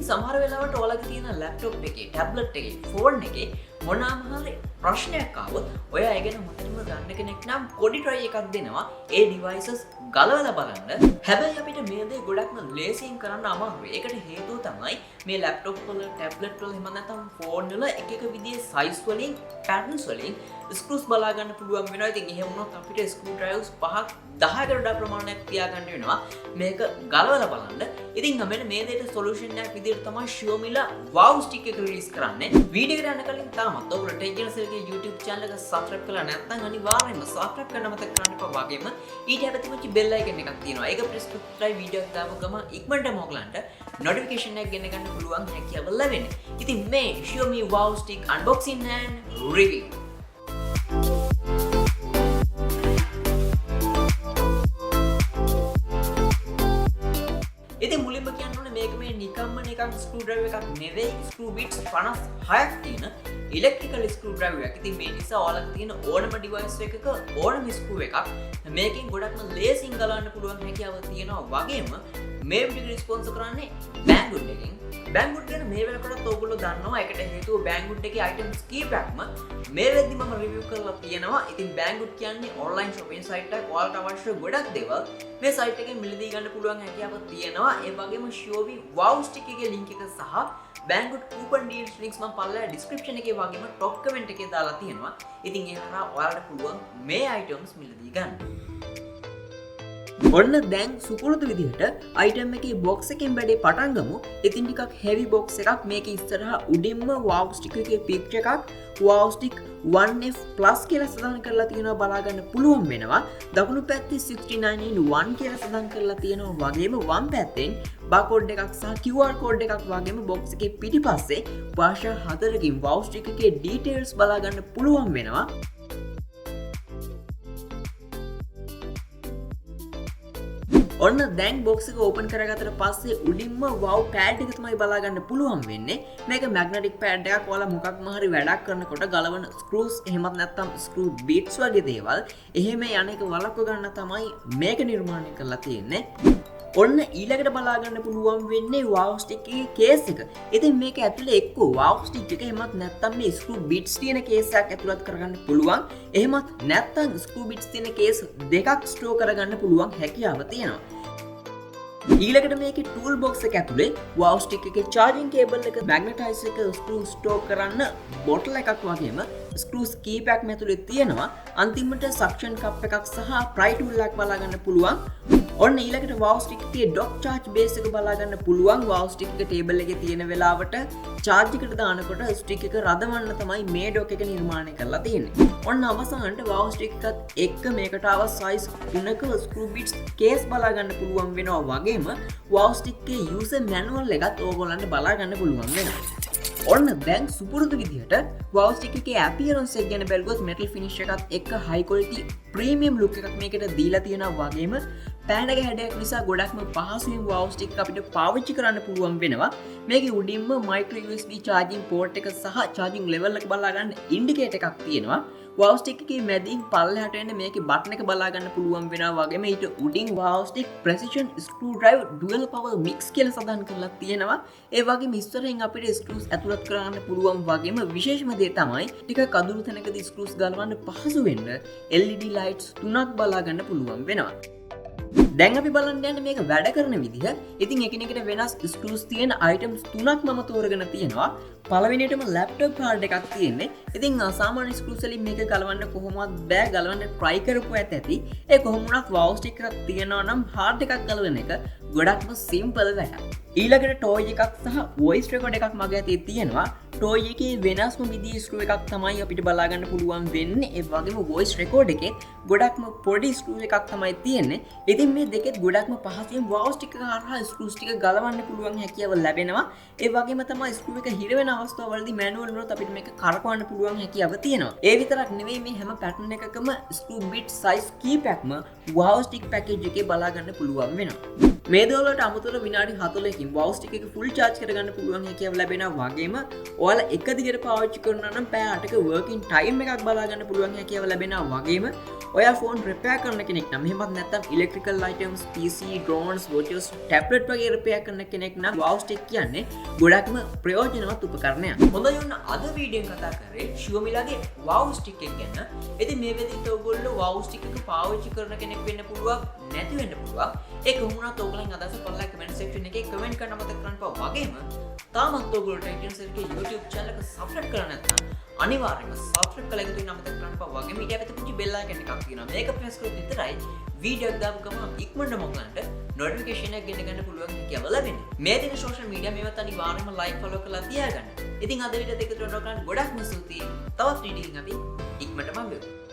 සමහර වෙලාවට ඔයාලගේ තියෙන ලැප්ටොප් එකේ, ටැබ්ලට් එකේ, ෆෝන් එකේ මොනවාම හරි ප්‍රශ්නයක් ආවොත් ඔයා ඒ ගැන හොඳටම දන්න කෙනෙක් නම් පොඩි try එකක් දෙනවා ඒ devices ගලවලා බලන්න. හැබැයි අපිට මේ දේ ගොඩක්ම ලේසියෙන් කරන්න අමාරුයි. ඒකට හේතුව තමයි මේ ලැප්ටොප් වල, ටැබ්ලට් වල එහෙම නැත්නම් ෆෝන් වල එක එක විදිහේ size වලින්, patterns වලින් screws බලා ගන්න පුළුවන් වෙනවා. ඉතින් එහෙම වුණොත් අපිට screw drivers 5ක් 10කට වඩා ප්‍රමාණයක් තියාගන්න වෙනවා මේක ගලවලා බලන්න. ඉතින් අපිට මේ දෙයට solution එකක් විදිහට තමයි Xiaomi ලා Wowstick එක release කරන්නේ. වීඩියෝ එකට යන්න කලින් තාමත් ඔයගොල්ලෝ ටෙක්ජනසල්ගේ YouTube channel එක subscribe කරලා නැත්නම් අනිවාර්යෙන්ම subscribe කරන්න මතක කරන්න එපා. වගේම ඊට හැබැයි bell icon එකක් තියෙනවා. ඒක press කරලා වීඩියෝ එක දාපු ගමන් ඉක්මනටම ඔයගලන්ට notification එක ගෙන ගන්න පුළුවන් හැකියාව ලැබෙන්නේ. ඉතින් මේ Xiaomi Wowstick unboxing and review. ඉතින් මුලින්ම කියන්න ඕනේ මේක මේ නිකන් ස්ක්‍රූ ඩ්‍රයිවර් එකක් නෙවෙයි, ස්ක්‍රූ බිට්ස් 56ක් තියෙන ඉලෙක්ට්‍රිකල් ස්ක්‍රූ ඩ්‍රයිවර් එකක්. ඉතින් මේ නිසා ඔයාලට තියෙන ඕනම ඩිවයිස් එකක ඕනම ස්ක්‍රූ එකක් මේකෙන් ගොඩක්ම ලේසියෙන් ගලවන්න පුළුවන් හැකියාව තියෙනවා. වගේම මේ වීඩියෝ ස්පොන්සර් කරන්නේ Banggood එකෙන්. Banggood ගැන මේ වෙනකොට ඔයගොල්ලෝ දන්නවා. ඒකට හේතුව Banggood එකේ items කීපයක්ම මේ වෙද්දි මම රිවිව් කරලා තියෙනවා. ඉතින් Banggood කියන්නේ online shopping site එකක්. ඔයාලට අවශ්‍ය ගොඩක් දේවල් මේ site එකෙන් මිලදී ගන්න පුළුවන් හැකියාවක් තියෙනවා. ඒ වගේම Xiaomi Wowstick එකේ link එක සහ Banggood coupon deals links මම පල්ලෙහා description එකේ වගේම top comment එකේ දාලා තියෙනවා. ඉතින් ඒ හරහා ඔයාලට පුළුවන් මේ items මිලදී ගන්න. ඔන්න දැන් සුපුරුදු විදිහට item එකේ box එකෙන් බැලේ පටන් ගමු. ඉතින් ටිකක් heavy box එකක්. මේකේ ඉස්සරහා උඩින්ම Wowstick එකේ picture එකක් Wowstick 1F Plus කියලා සඳහන් කරලා තියෙනවා බලා ගන්න පුළුවන් වෙනවා. දකුණු පැත්තේ 69in1 කියලා සඳහන් කරලා තියෙනවා. වගේම වම් පැත්තෙන් barcode එකක් සහ QR code එකක් වගේම box එකේ පිටිපස්සේ භාෂා 4කින් Wowstick එකේ details බලා ගන්න පුළුවන් වෙනවා. ඔන්න දැන් box එක open කරගත්තට පස්සේ උඩින්ම wow pad එක තමයි බලා ගන්න පුළුවන් වෙන්නේ. මේක magnetic pad එකක්. ඔයාලා මොකක්ම හරි වැඩක් කරනකොට ගලවන screws එහෙමත් නැත්නම් screw bits වගේ දේවල් එහෙම යන එක වළක්ව ගන්න තමයි මේක නිර්මාණය කරලා තියෙන්නේ. ඔන්න ඊළඟට බලා ගන්න පුළුවන් වෙන්නේ Wowstick එකේ case එක. ඉතින් මේක ඇතුලේ එක්ක Wowstick එක එහෙමත් නැත්නම් මේ screw bits තියෙන case එකක් ඇතුළත් කරගන්න පුළුවන්. එහෙමත් නැත්නම් screw bits තියෙන case දෙකක් store කරගන්න පුළුවන් හැකියාව තියෙනවා. ඊළඟට මේකේ tool box එක ඇතුලේ Wowstick එකේ charging cable එක, magnetizer එක, screw store කරන්න bottle එකක් වගේම screws කීපයක් ඇතුලේ තියෙනවා. අන්තිමට suction cup එකක් සහ pry tool එකක් බලා ගන්න පුළුවන්. ඔන්න ඊළඟට Wowstick එකේ dock charge base එක බලා ගන්න පුළුවන්. Wowstick එක table එකේ තියෙන වෙලාවට charge එකට දානකොට stick එක රදවන්න තමයි මේ dock එක නිර්මාණය කරලා තියෙන්නේ. ඔන්න අවසානට Wowstick එකත් එක්ක මේකට ආව size 3ක screw bits case බලා ගන්න පුළුවන් වෙනවා. වගේම Wowstick එකේ user manual එකත් ඕගොල්ලන්ට බලා ගන්න පුළුවන් වෙනවා. ඔන්න දැන් සුපුරුදු විදිහට Wowstick එකේ appearance එක ගැන බැලුවොත් metal finish එකත් එක්ක high quality premium look එකක් මේකට දීලා තියෙනවා. වගේම පෑනක හැඩයක් නිසා ගොඩක්ම පහසුවෙන් Wowstick අපිට පාවිච්චි කරන්න පුළුවන් වෙනවා. මේකේ උඩින්ම micro USB charging port එක සහ charging level එක බලා ගන්න indicator එකක් තියෙනවා. Wowstick එකේ මැදින් පල්ලෙහාට එන්න මේකේ බටන් එක බලා ගන්න පුළුවන් වෙනවා. වගේම ඊට උඩින් Wowstick precision screwdriver dual power mix කියලා සඳහන් කරලා තියෙනවා. ඒ වගේම ඉස්සරහින් අපිට screws ඇතුළත් කරගන්න පුළුවන්. වගේම විශේෂම දේ තමයි ටික කඳුළු තැනකදී screws ගලවන්න පහසු වෙන්න LED lights 3ක් බලා ගන්න පුළුවන් වෙනවා. දැන් අපි බලන්න යන්නේ මේක වැඩ කරන විදිහ. ඉතින් එකිනෙකට වෙනස් screws තියෙන items 3ක් මම තෝරගෙන තියෙනවා. පළවෙනියටම laptop hard එකක් තියෙන්නේ. ඉතින් සාමාන්‍ය screws වලින් මේක ගලවන්න කොහොමවත් බෑ. ගලවන්න try කරපුව ඇති. ඒ කොහොම වුණත් Wowstick එකක් තියෙනවා නම් hard එකක් ගලවන එක ගොඩක්ම simple වැඩක්. ඊළඟට toy එකක් සහ voice record එකක් මගේ අතේ තියෙනවා. toy එකේ වෙනස්ම විදිහේ screw එකක් තමයි අපිට බලා ගන්න පුළුවන් වෙන්නේ. ඒ වගේම voice record එකේ ගොඩක්ම පොඩි screw එකක් තමයි තියෙන්නේ. ඉතින් මේ දෙකෙත් ගොඩක්ම පහසුවෙන් Wowstick එක හරහා screws ටික ගලවන්න පුළුවන් හැකියාව ලැබෙනවා. ඒ වගේම තමයි screw එක හිර වෙන අවස්ථාවවලදී manual වලත් අපිට මේක කරකවන්න පුළුවන් හැකියාව තියෙනවා. ඒ විතරක් නෙවෙයි මේ හැම pattern එකකම screw bit size කීපයක්ම Wowstick package එකේ බලා ගන්න පුළුවන් වෙනවා. මේ දවල්වලට අමතරව විනාඩි 40කින් Wowstick එක full charge කරගන්න පුළුවන් හැකියාව ලැබෙනවා වගේම ඔයාලා එක දිගට පාවිච්චි කරනවා නම් පැය 8ක working time එකක් බලා ගන්න පුළුවන් හැකියාව ලැබෙනවා වගේම ඔයා ෆෝන් රිපෙයාර් කරන කෙනෙක් නම් එහෙමත් නැත්නම් electrical items PC drones watches tablet වගේ රිපෙයාර් කරන කෙනෙක් නම් Wowstick කියන්නේ ගොඩක්ම ප්‍රයෝජනවත් උපකරණයක්. හොඳයි ඔන්න අද වීඩියෝෙන් කතා කරේ Xiaomi ලගේ Wowstick එක ගැන. ඉතින් මේ වෙදින්ට ඔයගොල්ලෝ Wowstick එක පාවිච්චි කරන කෙනෙක් වෙන්න පුළුවන් නැති වෙන්න පුළුවන්. ඒක වුණත් ඔයගොල්ලන් අදහස් පොඩ්ඩක් කමෙන්ට් සෙක්ෂන් එකේ කමෙන්ට් කරන්න මතක කරන්න වගේම තාමත් ඔයගොල්ලෝ ටෙක්නිකල් සර්කේ YouTube channel එක subscribe කරලා නැත්නම් අනිවාර්යයෙන්ම subscribe කරලා ඉතින් අමතක කරන්න වගේම ඊට අපිට පුංචි bell icon එකක් තියෙනවා. මේක press කරොත් විතරයි වීඩියෝ එක දාපු ගමන් ඉක්මනට මොකලන්ට notification එකක් ගෙන ගන්න පුළුවන් කියලා ලැබෙන්නේ. මේ දින social media මේවත් අනිවාර්යයෙන්ම like follow කරලා තියාගන්න. ඉතින් අද වීඩියෝ දෙක තුනක් ගන්න ගොඩක්ම ස්තුතියි. තවත් වීඩියෝ එකකින් අපි ඉක්මනටම හම්බෙමු.